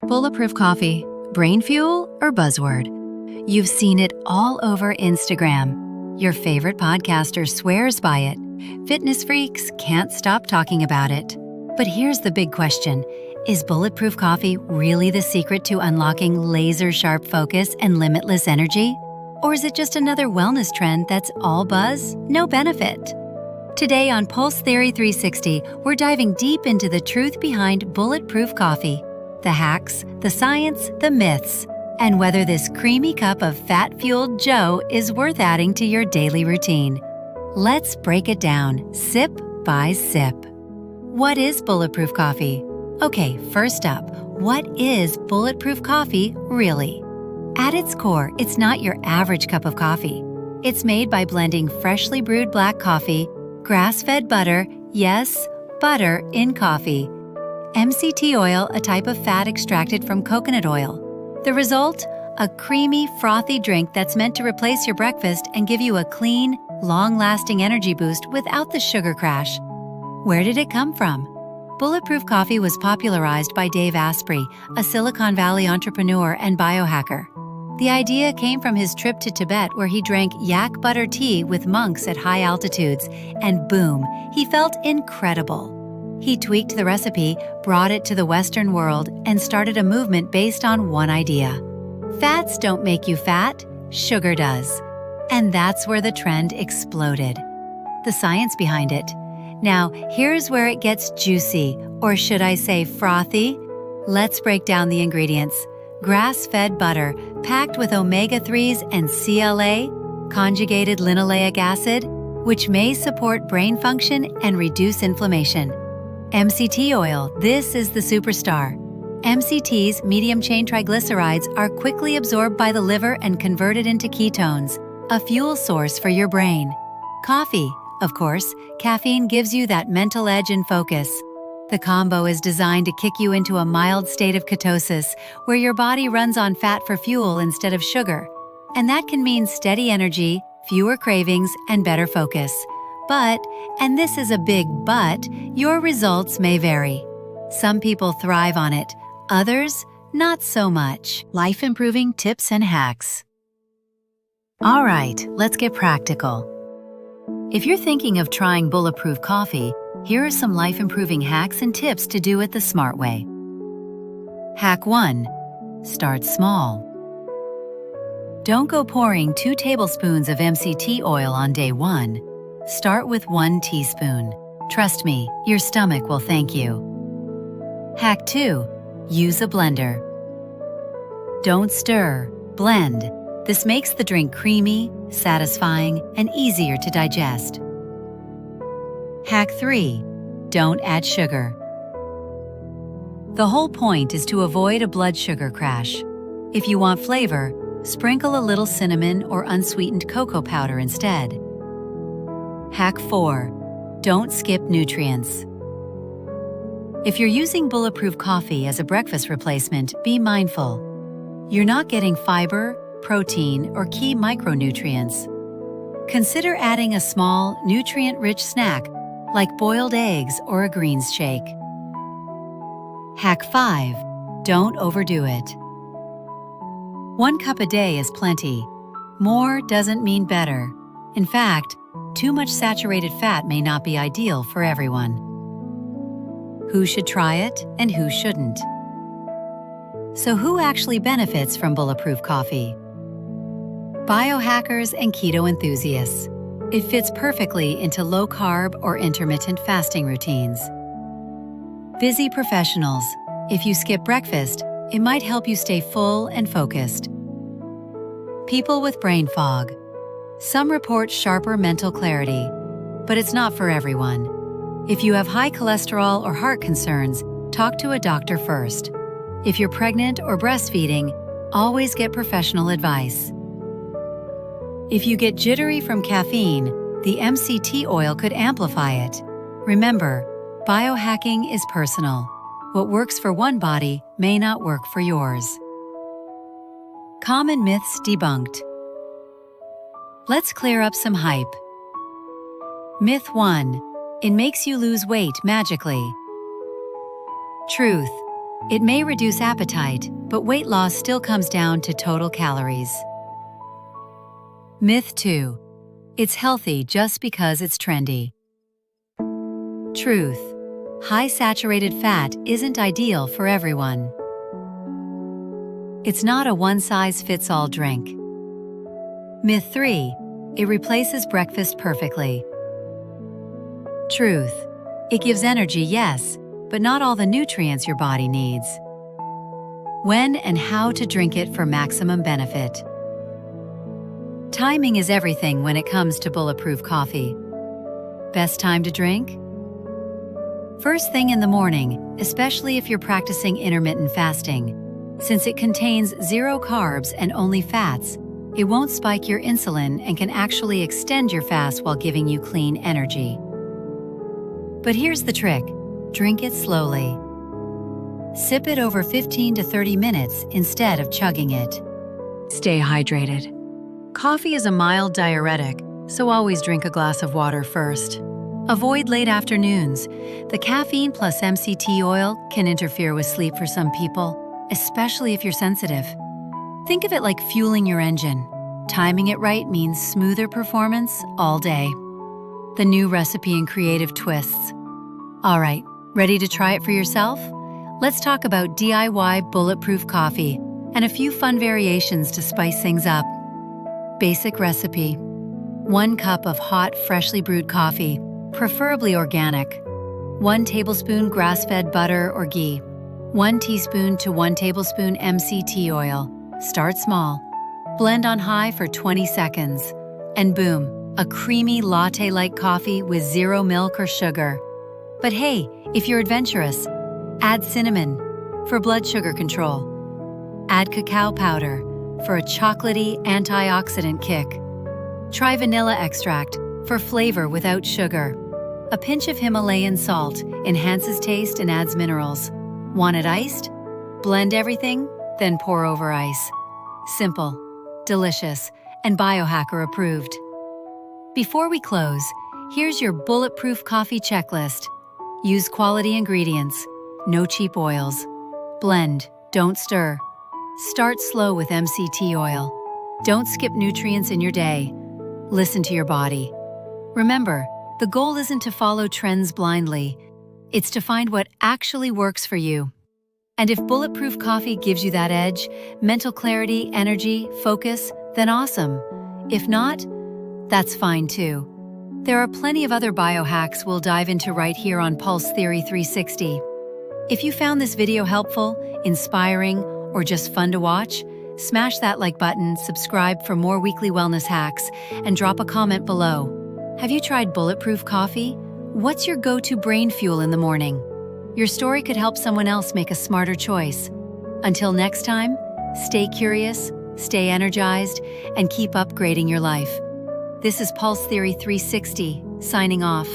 Bulletproof coffee, brain fuel, or buzzword? You've seen it all over Instagram. Your favorite podcaster swears by it. Fitness freaks can't stop talking about it. But here's the big question. Is Bulletproof coffee really the secret to unlocking laser-sharp focus and limitless energy? Or is it just another wellness trend that's all buzz, no benefit? Today on Pulse Theory 360, we're diving deep into the truth behind Bulletproof coffee, the hacks, the science, the myths, and whether this creamy cup of fat-fueled joe is worth adding to your daily routine. Let's break it down, sip by sip. What is Bulletproof coffee? Okay, first up, what is Bulletproof coffee really? At its core, it's not your average cup of coffee. It's made by blending freshly brewed black coffee, grass-fed butter, yes, butter in coffee, MCT oil, a type of fat extracted from coconut oil. The result? A creamy, frothy drink that's meant to replace your breakfast and give you a clean, long-lasting energy boost without the sugar crash. Where did it come from? Bulletproof coffee was popularized by Dave Asprey, a Silicon Valley entrepreneur and biohacker. The idea came from his trip to Tibet, where he drank yak butter tea with monks at high altitudes, and boom, he felt incredible. He tweaked the recipe, brought it to the Western world, and started a movement based on one idea. Fats don't make you fat, sugar does. And that's where the trend exploded. The science behind it. Now, here's where it gets juicy, or should I say frothy? Let's break down the ingredients. Grass-fed butter, packed with omega-3s and CLA, conjugated linoleic acid, which may support brain function and reduce inflammation. MCT oil, this is the superstar. MCTs, medium-chain triglycerides, are quickly absorbed by the liver and converted into ketones, a fuel source for your brain. Coffee, of course, caffeine gives you that mental edge and focus. The combo is designed to kick you into a mild state of ketosis, where your body runs on fat for fuel instead of sugar. And that can mean steady energy, fewer cravings, and better focus. But, and this is a big but, your results may vary. Some people thrive on it, others, not so much. Life-improving tips and hacks. All right, let's get practical. If you're thinking of trying Bulletproof coffee, here are some life-improving hacks and tips to do it the smart way. Hack 1. Start small. Don't go pouring 2 tablespoons of MCT oil on day 1. Start with 1 teaspoon. Trust me, your stomach will thank you. Hack 2. Use a blender. Don't stir, blend. This makes the drink creamy, satisfying, and easier to digest. Hack 3. Don't add sugar. The whole point is to avoid a blood sugar crash. If you want flavor, sprinkle a little cinnamon or unsweetened cocoa powder instead. Hack 4. Don't skip nutrients. If you're using Bulletproof coffee as a breakfast replacement, be mindful. You're not getting fiber, protein, or key micronutrients. Consider adding a small, nutrient-rich snack like boiled eggs or a greens shake. Hack 5. Don't overdo it. 1 cup a day is plenty. More doesn't mean better. In fact, too much saturated fat may not be ideal for everyone. Who should try it and who shouldn't? So who actually benefits from Bulletproof coffee? Biohackers and keto enthusiasts. It fits perfectly into low-carb or intermittent fasting routines. Busy professionals. If you skip breakfast, it might help you stay full and focused. People with brain fog. Some report sharper mental clarity, but it's not for everyone. If you have high cholesterol or heart concerns, talk to a doctor first. If you're pregnant or breastfeeding, always get professional advice. If you get jittery from caffeine, the MCT oil could amplify it. Remember, biohacking is personal. What works for one body may not work for yours. Common myths debunked. Let's clear up some hype. Myth 1. It makes you lose weight magically. Truth. It may reduce appetite, but weight loss still comes down to total calories. Myth 2. It's healthy just because it's trendy. Truth. High saturated fat isn't ideal for everyone. It's not a one-size-fits-all drink. Myth 3. It replaces breakfast perfectly. Truth. It gives energy, yes, but not all the nutrients your body needs. When and how to drink it for maximum benefit. Timing is everything when it comes to Bulletproof Coffee. Best time to drink? First thing in the morning, especially if you're practicing intermittent fasting. Since it contains 0 carbs and only fats, it won't spike your insulin and can actually extend your fast while giving you clean energy. But here's the trick. Drink it slowly. Sip it over 15 to 30 minutes instead of chugging it. Stay hydrated. Coffee is a mild diuretic, so always drink a glass of water first. Avoid late afternoons. The caffeine plus MCT oil can interfere with sleep for some people, especially if you're sensitive. Think of it like fueling your engine. Timing it right means smoother performance all day. The new recipe and creative twists. All right, ready to try it for yourself? Let's talk about DIY Bulletproof Coffee and a few fun variations to spice things up. Basic recipe. 1 cup of hot, freshly brewed coffee, preferably organic. 1 tablespoon grass-fed butter or ghee. 1 teaspoon to 1 tablespoon MCT oil. Start small. Blend on high for 20 seconds. And boom, a creamy latte-like coffee with 0 milk or sugar. But hey, if you're adventurous, add cinnamon for blood sugar control. Add cacao powder for a chocolatey antioxidant kick. Try vanilla extract for flavor without sugar. A pinch of Himalayan salt enhances taste and adds minerals. Want it iced? Blend everything, then pour over ice. Simple, delicious, and biohacker approved. Before we close, here's your Bulletproof Coffee checklist. Use quality ingredients, no cheap oils. Blend, don't stir. Start slow with MCT oil. Don't skip nutrients in your day. Listen to your body. Remember, the goal isn't to follow trends blindly. It's to find what actually works for you. And if Bulletproof Coffee gives you that edge, mental clarity, energy, focus, then awesome. If not, that's fine too. There are plenty of other biohacks we'll dive into right here on Pulse Theory 360. If you found this video helpful, inspiring, or just fun to watch, smash that like button, subscribe for more weekly wellness hacks, and drop a comment below. Have you tried Bulletproof Coffee? What's your go-to brain fuel in the morning? Your story could help someone else make a smarter choice. Until next time, stay curious, stay energized, and keep upgrading your life. This is Pulse Theory 360, signing off.